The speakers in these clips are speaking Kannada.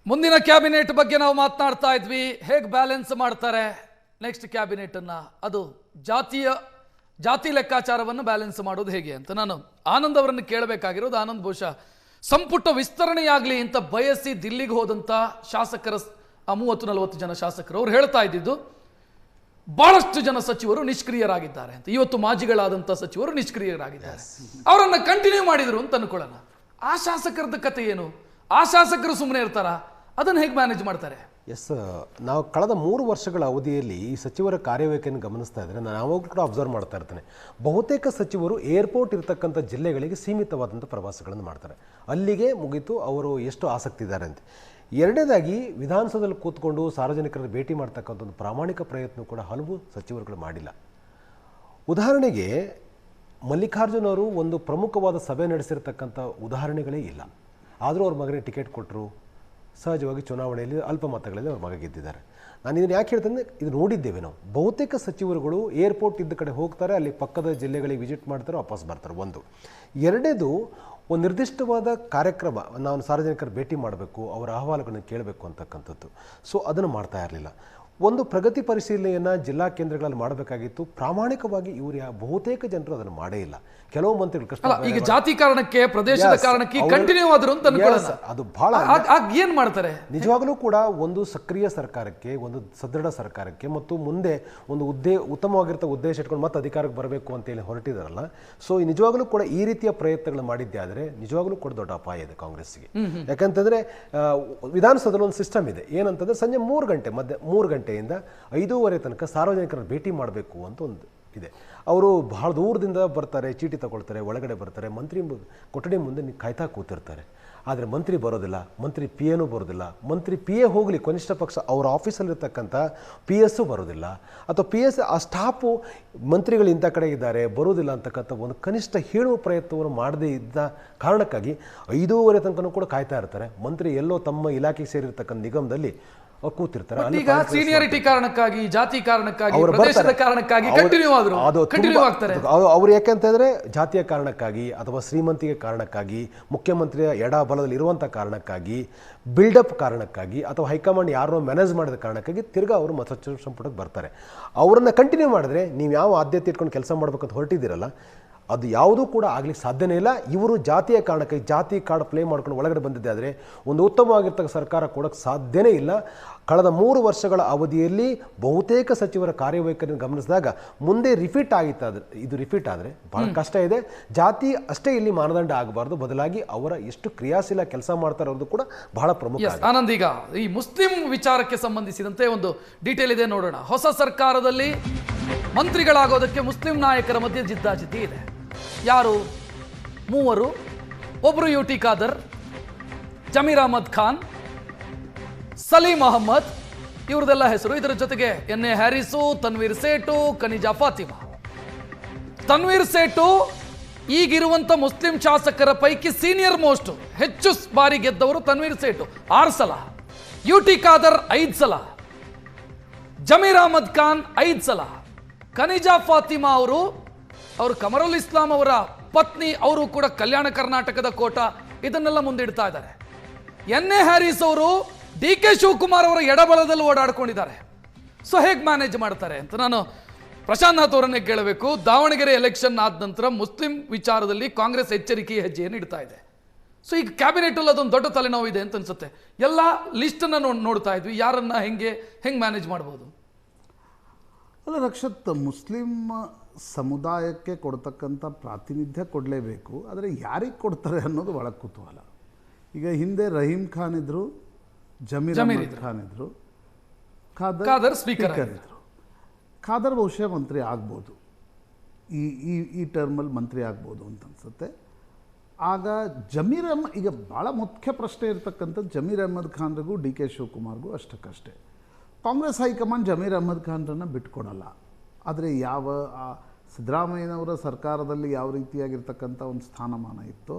ಮುಂದಿನ ಕ್ಯಾಬಿನೆಟ್ ಬಗ್ಗೆ ನಾವು ಮಾತನಾಡ್ತಾ ಇದ್ವಿ. ಹೇಗೆ ಬ್ಯಾಲೆನ್ಸ್ ಮಾಡ್ತಾರೆ ನೆಕ್ಸ್ಟ್ ಕ್ಯಾಬಿನೆಟ್ ಅನ್ನ, ಅದು ಜಾತಿ ಲೆಕ್ಕಾಚಾರವನ್ನು ಬ್ಯಾಲೆನ್ಸ್ ಮಾಡೋದು ಹೇಗೆ ಅಂತ ನಾನು ಆನಂದ್ ಅವರನ್ನು ಕೇಳಬೇಕಾಗಿರೋದು. ಆನಂದ್ ಬಹುಶಃ ಸಂಪುಟ ವಿಸ್ತರಣೆಯಾಗಲಿ ಅಂತ ಬಯಸಿ ದಿಲ್ಲಿಗೆ ಹೋದಂಥ ಶಾಸಕರ 30-40 ಜನ ಶಾಸಕರು ಅವ್ರು ಹೇಳ್ತಾ ಇದ್ದಿದ್ದು ಬಹಳಷ್ಟು ಜನ ಸಚಿವರು ನಿಷ್ಕ್ರಿಯರಾಗಿದ್ದಾರೆ ಅಂತ. ಇವತ್ತು ಮಾಜಿಗಳಾದಂಥ ಸಚಿವರು ನಿಷ್ಕ್ರಿಯರಾಗಿದ್ದಾರೆ, ಅವರನ್ನು ಕಂಟಿನ್ಯೂ ಮಾಡಿದ್ರು ಅಂತ ಅನ್ಕೊಳ್ಳೋಣ. ಆ ಶಾಸಕರದ ಕತೆ ಏನು? ಆ ಶಾಸಕರು ಸುಮ್ಮನೆ ಇರ್ತಾರ? ಅದನ್ನು ಹೇಗೆ ಮ್ಯಾನೇಜ್ ಮಾಡ್ತಾರೆ? ಎಸ್, ನಾವು ಕಳೆದ 3 ವರ್ಷಗಳ ಅವಧಿಯಲ್ಲಿ ಈ ಸಚಿವರ ಕಾರ್ಯವೈಖರಿಯನ್ನು ಗಮನಿಸ್ತಾ ಇದ್ದರೆ ನಾನು ಯಾವಾಗಲೂ ಕೂಡ ಅಬ್ಸರ್ವ್ ಮಾಡ್ತಾ ಇರ್ತೇನೆ. ಬಹುತೇಕ ಸಚಿವರು ಏರ್ಪೋರ್ಟ್ ಇರತಕ್ಕಂಥ ಜಿಲ್ಲೆಗಳಿಗೆ ಸೀಮಿತವಾದಂಥ ಪ್ರವಾಸಗಳನ್ನು ಮಾಡ್ತಾರೆ. ಅಲ್ಲಿಗೆ ಮುಗಿತು ಅವರು ಎಷ್ಟು ಆಸಕ್ತಿ ಇದ್ದಾರೆ ಅಂತ. ಎರಡನೇದಾಗಿ ವಿಧಾನಸೌಧದಲ್ಲಿ ಕೂತ್ಕೊಂಡು ಸಾರ್ವಜನಿಕರನ್ನು ಭೇಟಿ ಮಾಡ್ತಕ್ಕಂಥ ಒಂದು ಪ್ರಾಮಾಣಿಕ ಪ್ರಯತ್ನ ಕೂಡ ಹಲವು ಸಚಿವರುಗಳು ಮಾಡಿಲ್ಲ. ಉದಾಹರಣೆಗೆ ಮಲ್ಲಿಕಾರ್ಜುನ್ ಅವರು ಒಂದು ಪ್ರಮುಖವಾದ ಸಭೆ ನಡೆಸಿರ್ತಕ್ಕಂಥ ಉದಾಹರಣೆಗಳೇ ಇಲ್ಲ. ಆದರೂ ಅವ್ರ ಮಗನಿಗೆ ಟಿಕೆಟ್ ಕೊಟ್ಟರು. ಸಹಜವಾಗಿ ಚುನಾವಣೆಯಲ್ಲಿ ಅಲ್ಪ ಮತಗಳಲ್ಲಿ ಅವ್ರ ಮಗ ಗೆದ್ದಿದ್ದಾರೆ. ನಾನು ಇದನ್ನು ಯಾಕೆ ಹೇಳ್ತೇನೆ, ಇದು ನೋಡಿದ್ದೇವೆ ನಾವು. ಬಹುತೇಕ ಸಚಿವರುಗಳು ಏರ್ಪೋರ್ಟ್ ಇದ್ದ ಕಡೆ ಹೋಗ್ತಾರೆ, ಅಲ್ಲಿ ಪಕ್ಕದ ಜಿಲ್ಲೆಗಳಿಗೆ ವಿಸಿಟ್ ಮಾಡ್ತಾರೆ, ವಾಪಸ್ ಬರ್ತಾರೆ. ಒಂದು. ಎರಡನೇದು, ಒಂದು ನಿರ್ದಿಷ್ಟವಾದ ಕಾರ್ಯಕ್ರಮ, ನಾವು ಸಾರ್ವಜನಿಕರ ಭೇಟಿ ಮಾಡಬೇಕು, ಅವರ ಅಹವಾಲುಗಳನ್ನು ಕೇಳಬೇಕು ಅಂತಕ್ಕಂಥದ್ದು. ಸೊ ಅದನ್ನು ಮಾಡ್ತಾ ಇರಲಿಲ್ಲ. ಒಂದು ಪ್ರಗತಿ ಪರಿಶೀಲನೆಯನ್ನು ಜಿಲ್ಲಾ ಕೇಂದ್ರಗಳಲ್ಲಿ ಮಾಡಬೇಕಾಗಿತ್ತು. ಪ್ರಾಮಾಣಿಕವಾಗಿ ಇವರು ಬಹುತೇಕ ಜನರು ಅದನ್ನು ಮಾಡೇ ಇಲ್ಲ. ಕೆಲವು ಮಂತ್ರಿಗಳು ಈಗ ಜಾತಿ ಕಾರಣಕ್ಕೆ, ಪ್ರದೇಶದ ಕಾರಣಕ್ಕೆ ಕಂಟಿನ್ಯೂ ಆದ್ರು ಅಂತ ಅನ್ಕೊಳ್ಳೋಣ. ಅದು ಬಹಳ ಏನ್ ಮಾಡ್ತಾರೆ ನಿಜವಾಗಲೂ ಕೂಡ. ಒಂದು ಸಕ್ರಿಯ ಸರ್ಕಾರಕ್ಕೆ, ಒಂದು ಸದೃಢ ಸರ್ಕಾರಕ್ಕೆ ಮತ್ತು ಮುಂದೆ ಒಂದು ಉತ್ತಮವಾಗಿರ್ತ ಉದ್ದೇಶ ಇಟ್ಕೊಂಡು ಮತ್ತೆ ಅಧಿಕಾರಕ್ಕೆ ಬರಬೇಕು ಅಂತೇಳಿ ಹೊರಟಿದಾರಲ್ಲ. ಸೊ ನಿಜವಾಗಲೂ ಕೂಡ ಈ ರೀತಿಯ ಪ್ರಯತ್ನಗಳು ಮಾಡಿದ್ದೆ ಆದರೆ ನಿಜವಾಗಲೂ ಕೂಡ ದೊಡ್ಡ ಅಪಾಯ ಇದೆ ಕಾಂಗ್ರೆಸ್ಗೆ. ಯಾಕಂತಂದ್ರೆ ವಿಧಾನಸೌಧದಲ್ಲಿ ಒಂದು ಸಿಸ್ಟಮ್ ಇದೆ. ಏನಂತಂದ್ರೆ ಸಂಜೆ 3 ಗಂಟೆಯಿಂದ 5:30 ತನಕ ಸಾರ್ವಜನಿಕರನ್ನು ಭೇಟಿ ಮಾಡಬೇಕು ಅಂತ ಒಂದು ಇದೆ. ಅವರು ಬಹಳ ದೂರದಿಂದ ಬರ್ತಾರೆ, ಚೀಟಿ ತಗೊಳ್ತಾರೆ, ಒಳಗಡೆ ಬರ್ತಾರೆ, ಮಂತ್ರಿ ಕೊಠಡಿ ಮುಂದೆ ಕಾಯ್ತಾ ಕೂತಿರ್ತಾರೆ. ಆದರೆ ಮಂತ್ರಿ ಬರೋದಿಲ್ಲ, ಮಂತ್ರಿ ಪಿ ಎನೂ ಬರೋದಿಲ್ಲ. ಮಂತ್ರಿ ಪಿ ಎ ಹೋಗಲಿ, ಕನಿಷ್ಠ ಪಕ್ಷ ಅವರ ಆಫೀಸಲ್ಲಿರ್ತಕ್ಕಂಥ ಪಿ ಎಸ್ಸು ಬರೋದಿಲ್ಲ, ಅಥವಾ ಪಿ ಎಸ್ ಆ ಸ್ಟಾಫು ಮಂತ್ರಿಗಳು ಇಂಥ ಕಡೆ ಇದ್ದಾರೆ ಬರೋದಿಲ್ಲ ಅಂತಕ್ಕಂಥ ಒಂದು ಕನಿಷ್ಠ ಹೇಳುವ ಪ್ರಯತ್ನವನ್ನು ಮಾಡದೇ ಇದ್ದ ಕಾರಣಕ್ಕಾಗಿ 5:30 ತನಕ ಕೂಡ ಕಾಯ್ತಾ ಇರ್ತಾರೆ. ಮಂತ್ರಿ ಎಲ್ಲೋ ತಮ್ಮ ಇಲಾಖೆಗೆ ಸೇರಿರ್ತಕ್ಕಂಥ ನಿಗಮದಲ್ಲಿ ಕೂತಿರ್ತಾರೆ. ಈಗ ಸೀನಿಯಾರಿಟಿ ಕಾರಣಕ್ಕಾಗಿ, ಜಾತಿ ಕಾರಣಕ್ಕಾಗಿ, ಪ್ರದೇಶದ ಕಾರಣಕ್ಕಾಗಿ ಕಂಟಿನ್ಯೂ ಆಗ್ತಾರೆ. ಅವರು ಯಾಕೆಂತಂದ್ರೆ ಜಾತಿಯ ಕಾರಣಕ್ಕಾಗಿ ಅಥವಾ ಶ್ರೀಮಂತಿಗೆ ಕಾರಣಕ್ಕಾಗಿ, ಮುಖ್ಯಮಂತ್ರಿಯ ಎಡಬಲದಲ್ಲಿ ಇರುವಂಥ ಕಾರಣಕ್ಕಾಗಿ, ಬಿಲ್ಡಪ್ ಕಾರಣಕ್ಕಾಗಿ, ಅಥವಾ ಹೈಕಮಾಂಡ್ ಯಾರನ್ನೋ ಮ್ಯಾನೇಜ್ ಮಾಡಿದ ಕಾರಣಕ್ಕಾಗಿ ತಿರ್ಗಾ ಅವರು ಸಚಿವ ಸಂಪುಟಕ್ಕೆ ಬರ್ತಾರೆ. ಅವರನ್ನು ಕಂಟಿನ್ಯೂ ಮಾಡಿದ್ರೆ ನೀವು ಯಾವ ಆದ್ಯತೆ ಇಟ್ಕೊಂಡು ಕೆಲಸ ಮಾಡ್ಬೇಕಂತ ಹೊರಟಿದ್ದೀರಲ್ಲ, ಅದು ಯಾವುದೂ ಕೂಡ ಆಗ್ಲಿಕ್ಕೆ ಸಾಧ್ಯನೇ ಇಲ್ಲ. ಇವರು ಜಾತಿಯ ಕಾರಣಕ್ಕೆ ಜಾತಿ ಕಾರ್ಡ್ ಪ್ಲೇ ಮಾಡ್ಕೊಂಡು ಒಳಗಡೆ ಬಂದಿದ್ದೆ ಆದರೆ ಒಂದು ಉತ್ತಮವಾಗಿರ್ತಕ್ಕ ಸರ್ಕಾರ ಕೊಡೋಕ್ಕೆ ಸಾಧ್ಯನೇ ಇಲ್ಲ. ಕಳೆದ 3 ವರ್ಷಗಳ ಅವಧಿಯಲ್ಲಿ ಬಹುತೇಕ ಸಚಿವರ ಕಾರ್ಯವೈಖರಿಯನ್ನು ಗಮನಿಸಿದಾಗ ಮುಂದೆ ರಿಪೀಟ್ ಆದರೆ ಬಹಳ ಕಷ್ಟ ಇದೆ. ಜಾತಿ ಅಷ್ಟೇ ಇಲ್ಲಿ ಮಾನದಂಡ ಆಗಬಾರ್ದು, ಬದಲಾಗಿ ಅವರ ಎಷ್ಟು ಕ್ರಿಯಾಶೀಲ ಕೆಲಸ ಮಾಡ್ತಾರೆ ಅನ್ನೋದು ಕೂಡ ಬಹಳ ಪ್ರಮುಖ. ಆನಂದ್, ಈಗ ಈ ಮುಸ್ಲಿಂ ವಿಚಾರಕ್ಕೆ ಸಂಬಂಧಿಸಿದಂತೆ ಒಂದು ಡೀಟೇಲ್ ಇದೆ, ನೋಡೋಣ. ಹೊಸ ಸರ್ಕಾರದಲ್ಲಿ ಮಂತ್ರಿಗಳಾಗೋದಕ್ಕೆ ಮುಸ್ಲಿಂ ನಾಯಕರ ಮಧ್ಯೆ ಜಿದ್ದಾಜಿದ್ದಿ ಇದೆ. ಯಾರು? 3. ಒಬ್ರು UT ಖಾದರ್, ಜಮೀರ್ ಅಹಮದ್ ಖಾನ್, ಸಲೀಂ ಅಹಮದ್, ಇವ್ರದೆಲ್ಲ ಹೆಸರು. ಇದರ ಜೊತೆಗೆ NA ಹ್ಯಾರಿಸು, ತನ್ವೀರ್ ಸೇಠು, ಕನಿಜಾ ಫಾತಿಮಾ. ತನ್ವೀರ್ ಸೇಠು ಈಗಿರುವಂತ ಮುಸ್ಲಿಂ ಶಾಸಕರ ಪೈಕಿ ಸೀನಿಯರ್ ಮೋಸ್ಟ್, ಹೆಚ್ಚು ಬಾರಿ ಗೆದ್ದವರು ತನ್ವೀರ್ ಸೇಠು 6 ಸಲ, UT ಖಾದರ್ 5 ಸಲ, ಜಮೀರ್ ಅಹಮದ್ ಖಾನ್ 5 ಸಲ, ಕನಿಜಾ ಫಾತಿಮಾ ಅವರು ಕಮರುಲ್ ಇಸ್ಲಾಂ ಅವರ ಪತ್ನಿ, ಅವರು ಕೂಡ ಕಲ್ಯಾಣ ಕರ್ನಾಟಕದ ಕೋಟ, ಇದನ್ನೆಲ್ಲ ಮುಂದಿಡ್ತಾ ಇದ್ದಾರೆ. NA ಹ್ಯಾರಿಸ್ ಅವರು DK ಶಿವಕುಮಾರ್ ಅವರ ಎಡಬಲದಲ್ಲಿ ಓಡಾಡ್ಕೊಂಡಿದ್ದಾರೆ. ಸೊ ಹೇಗೆ ಮ್ಯಾನೇಜ್ ಮಾಡ್ತಾರೆ ಅಂತ ನಾನು ಪ್ರಶಾಂತ್ ನಾಥ್ ಅವರನ್ನೇ ಕೇಳಬೇಕು. ದಾವಣಗೆರೆ ಎಲೆಕ್ಷನ್ ಆದ ನಂತರ ಮುಸ್ಲಿಂ ವಿಚಾರದಲ್ಲಿ ಕಾಂಗ್ರೆಸ್ ಎಚ್ಚರಿಕೆಯ ಹೆಜ್ಜೆಯನ್ನು ಇಡ್ತಾ ಇದೆ. ಸೊ ಈಗ ಕ್ಯಾಬಿನೆಟ್ ಅಲ್ಲಿ ಅದೊಂದು ದೊಡ್ಡ ತಲೆನೋವು ಇದೆ ಅಂತ ಅನ್ಸುತ್ತೆ. ಎಲ್ಲ ಲಿಸ್ಟನ್ನು ನೋಡ್ತಾ ಇದ್ವಿ, ಯಾರನ್ನ ಹೆಂಗೆ ಮ್ಯಾನೇಜ್ ಮಾಡ್ಬೋದು? ಅಲ್ಲ ರಕ್ಷತ್, ಮುಸ್ಲಿಂ ಸಮುದಾಯಕ್ಕೆ ಕೊಡ್ತಕ್ಕಂಥ ಪ್ರಾತಿನಿಧ್ಯ ಕೊಡಲೇಬೇಕು. ಆದರೆ ಯಾರಿಗೆ ಕೊಡ್ತಾರೆ ಅನ್ನೋದು ಭಾಳ ಕುತೂಹಲ. ಈಗ ಹಿಂದೆ ರಹೀಂ ಖಾನ್ ಇದ್ರು, ಜಮೀರ್ ಅಹಮದ್ ಖಾನ್ ಇದ್ರು, ಖಾದರ್ ಸ್ಪೀಕರ್ ಇದ್ರು. ಖಾದರ್ ಬಹುಶಃ ಮಂತ್ರಿ ಆಗ್ಬೋದು, ಈ ಟರ್ಮಲ್ಲಿ ಮಂತ್ರಿ ಆಗ್ಬೋದು ಅಂತ ಅನ್ಸುತ್ತೆ. ಆಗ ಜಮೀರ್ ಅಹಮದ್, ಈಗ ಭಾಳ ಮುಖ್ಯ ಪ್ರಶ್ನೆ ಇರ್ತಕ್ಕಂಥದ್ದು ಜಮೀರ್ ಅಹಮದ್ ಖಾನ್ರಿಗೂ DK ಶಿವಕುಮಾರ್ಗೂ ಅಷ್ಟಕ್ಕಷ್ಟೇ. ಕಾಂಗ್ರೆಸ್ ಹೈಕಮಾಂಡ್ ಜಮೀರ್ ಅಹಮದ್ ಖಾನ್ರನ್ನು ಬಿಟ್ಕೊಡಲ್ಲ. ಆದರೆ ಸಿದ್ದರಾಮಯ್ಯನವರ ಸರ್ಕಾರದಲ್ಲಿ ಯಾವ ರೀತಿಯಾಗಿರ್ತಕ್ಕಂಥ ಒಂದು ಸ್ಥಾನಮಾನ ಇತ್ತು,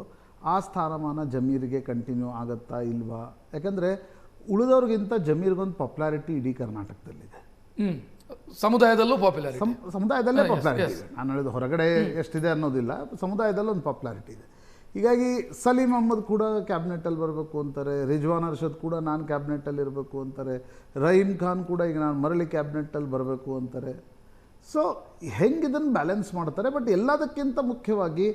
ಆ ಸ್ಥಾನಮಾನ ಜಮೀರಿಗೆ ಕಂಟಿನ್ಯೂ ಆಗುತ್ತಾ ಇಲ್ವಾ? ಯಾಕಂದರೆ ಉಳಿದವ್ರಿಗಿಂತ ಜಮೀರ್ಗೊಂದು ಪಾಪ್ಯುಲಾರಿಟಿ ಇಡೀ ಕರ್ನಾಟಕದಲ್ಲಿದೆ. ಸಮುದಾಯದಲ್ಲೂ ಪಾಪ್ಯುಲಾರಿಟಿ, ಸಮುದಾಯದಲ್ಲೇ ಪಾಪ್ಯುಲಾರಿಟಿ ಇದೆ. ನಾನು ಹೇಳಿದ ಹೊರಗಡೆ ಎಷ್ಟಿದೆ ಅನ್ನೋದಿಲ್ಲ, ಸಮುದಾಯದಲ್ಲೂ ಒಂದು ಪಾಪ್ಯುಲಾರಿಟಿ ಇದೆ. ಹೀಗಾಗಿ ಸಲೀಂ ಅಹ್ಮದ್ ಕೂಡ ಕ್ಯಾಬಿನೆಟಲ್ಲಿ ಬರಬೇಕು ಅಂತಾರೆ, ರಿಜ್ವಾನ್ ಅರ್ಷದ್ ಕೂಡ ನಾನು ಕ್ಯಾಬಿನೆಟಲ್ಲಿ ಇರಬೇಕು ಅಂತಾರೆ, ರಹೀಮ್ ಖಾನ್ ಕೂಡ ಈಗ ನಾನು ಮರಳಿ ಕ್ಯಾಬಿನೆಟಲ್ಲಿ ಬರಬೇಕು ಅಂತಾರೆ. ಸೊ ಹೆಂಗೆ ಇದನ್ನು ಬ್ಯಾಲೆನ್ಸ್ ಮಾಡ್ತಾರೆ. ಬಟ್ ಎಲ್ಲದಕ್ಕಿಂತ ಮುಖ್ಯವಾಗಿ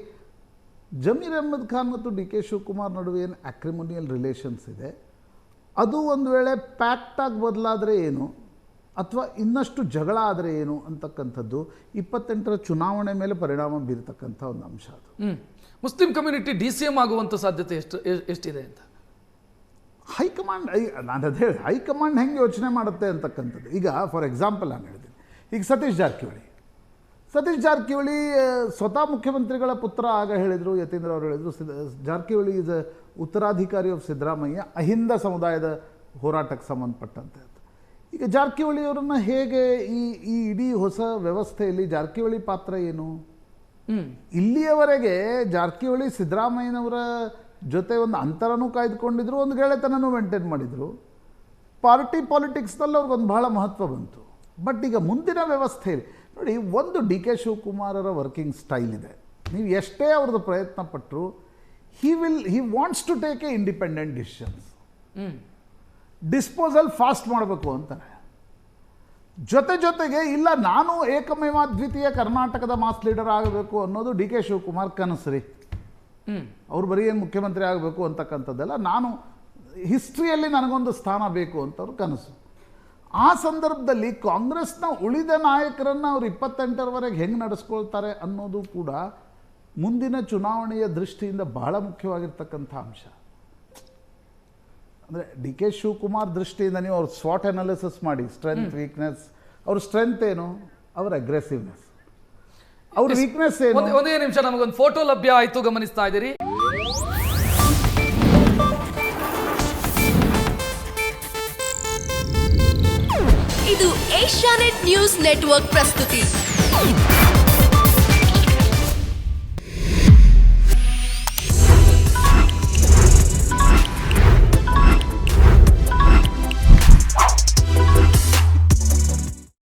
ಜಮೀರ್ ಅಹ್ಮದ್ ಖಾನ್ ಮತ್ತು ಡಿ ಕೆ ಶಿವಕುಮಾರ್ ನಡುವೆ ಏನು ಆಕ್ರಿಮೋನಿಯಲ್ ರಿಲೇಷನ್ಸ್ ಇದೆ, ಅದು ಒಂದು ವೇಳೆ ಪ್ಯಾಕ್ಟಾಗಿ ಬದಲಾದರೆ ಏನು ಅಥವಾ ಇನ್ನಷ್ಟು ಜಗಳ ಆದರೆ ಏನು ಅಂತಕ್ಕಂಥದ್ದು 28ರ ಚುನಾವಣೆ ಮೇಲೆ ಪರಿಣಾಮ ಬೀರತಕ್ಕಂಥ ಒಂದು ಅಂಶ ಅದು. ಮುಸ್ಲಿಂ ಕಮ್ಯುನಿಟಿ DCM ಆಗುವಂಥ ಸಾಧ್ಯತೆ ಎಷ್ಟಿದೆ ಅಂತ ಹೈಕಮಾಂಡ್, ನಾನು ಅದು ಹೇಳಿ ಹೈಕಮಾಂಡ್ ಹೆಂಗೆ ಯೋಚನೆ ಮಾಡುತ್ತೆ ಅಂತಕ್ಕಂಥದ್ದು. ಈಗ ಫಾರ್ ಎಕ್ಸಾಂಪಲ್ ನಾನು ಹೇಳಿದ್ದೀನಿ, ಈಗ ಸತೀಶ್ ಜಾರಕಿಹೊಳಿ ಸ್ವತಃ ಮುಖ್ಯಮಂತ್ರಿಗಳ ಪುತ್ರ ಆಗ ಹೇಳಿದರು, ಯತೀಂದ್ರ ಅವರು ಹೇಳಿದರು, ಜಾರಕಿಹೊಳಿ ಈಸ್ ಉತ್ತರಾಧಿಕಾರಿ ಆಫ್ ಸಿದ್ದರಾಮಯ್ಯ ಅಹಿಂದ ಸಮುದಾಯದ ಹೋರಾಟಕ್ಕೆ ಸಂಬಂಧಪಟ್ಟಂತೆ. ಈಗ ಜಾರಕಿಹೊಳಿಯವರನ್ನು ಹೇಗೆ ಈ ಇಡೀ ಹೊಸ ವ್ಯವಸ್ಥೆಯಲ್ಲಿ ಜಾರಕಿಹೊಳಿ ಪಾತ್ರ ಏನು? ಇಲ್ಲಿಯವರೆಗೆ ಜಾರಕಿಹೊಳಿ ಸಿದ್ದರಾಮಯ್ಯನವರ ಜೊತೆ ಒಂದು ಅಂತರನೂ ಕಾಯ್ದುಕೊಂಡಿದ್ರು, ಒಂದು ಗೆಳೆತನೂ ಮೇಂಟೈನ್ ಮಾಡಿದರು. ಪಾರ್ಟಿ ಪಾಲಿಟಿಕ್ಸ್ನಲ್ಲಿ ಅವ್ರಿಗೊಂದು ಬಹಳ ಮಹತ್ವ ಬಂತು. ಬಟ್ ಈಗ ಮುಂದಿನ ವ್ಯವಸ್ಥೆಯಲ್ಲಿ ನೋಡಿ, ಒಂದು ಡಿ ಕೆ ಶಿವಕುಮಾರರ ವರ್ಕಿಂಗ್ ಸ್ಟೈಲ್ ಇದೆ. ನೀವು ಎಷ್ಟೇ ಅವ್ರದ್ದು ಪ್ರಯತ್ನ ಪಟ್ಟರು he wants to take a independent decisions. Disposal fast ಮಾಡಬೇಕು ಅಂತಾನೆ. ಜೊತೆಗೆ ಇಲ್ಲ ನಾನು ಏಕಮೇವಾದ್ವಿತೀಯ ಕರ್ನಾಟಕದ ಮಾಸ್ ಲೀಡರ್ ಆಗಬೇಕು ಅನ್ನೋದು ಡಿ ಕೆ ಶಿವಕುಮಾರ್ ಕನಸು ರೀ. ಅವ್ರು ಬರೀ ಏನು ಮುಖ್ಯಮಂತ್ರಿ ಆಗಬೇಕು ಅಂತಕ್ಕಂಥದ್ದೆಲ್ಲ, ನಾನು ಹಿಸ್ಟ್ರಿಯಲ್ಲಿ ನನಗೊಂದು ಸ್ಥಾನ ಬೇಕು ಅಂತ ಅವ್ರ ಕನಸು. ಆ ಸಂದರ್ಭದಲ್ಲಿ ಕಾಂಗ್ರೆಸ್ನ ಉಳಿದ ನಾಯಕರನ್ನು ಅವ್ರು 28ರವರೆಗೆ ಹೆಂಗೆ ನಡೆಸ್ಕೊಳ್ತಾರೆ ಅನ್ನೋದು ಕೂಡ ಮುಂದಿನ ಚುನಾವಣೆಯ ದೃಷ್ಟಿಯಿಂದ ಬಹಳ ಮುಖ್ಯವಾಗಿರ್ತಕ್ಕಂಥ ಅಂಶ. ಅಂದರೆ ಡಿ ಕೆ ಶಿವಕುಮಾರ್ ದೃಷ್ಟಿಯಿಂದ ನೀವು ಅವ್ರ ಸ್ವಾಟ್ ಅನಾಲಿಸಿಸ್ ಮಾಡಿ, ಸ್ಟ್ರೆಂತ್ ವೀಕ್ನೆಸ್. ಅವ್ರ ಸ್ಟ್ರೆಂತ್ ಏನು? ಅವರ ಅಗ್ರೆಸಿವ್ನೆಸ್. ಅವ್ರ ವೀಕ್ನೆಸ್ ಏನು? ಒಂದೇ ನಿಮಿಷ, ನಮಗೊಂದು ಫೋಟೋ ಲಭ್ಯ ಆಯಿತು, ಗಮನಿಸ್ತಾ ಇದ್ದೀರಿ. ಇದು ಏಷ್ಯಾನೆಟ್ ನ್ಯೂಸ್ ನೆಟ್ವರ್ಕ್ ಪ್ರಸ್ತುತಿ.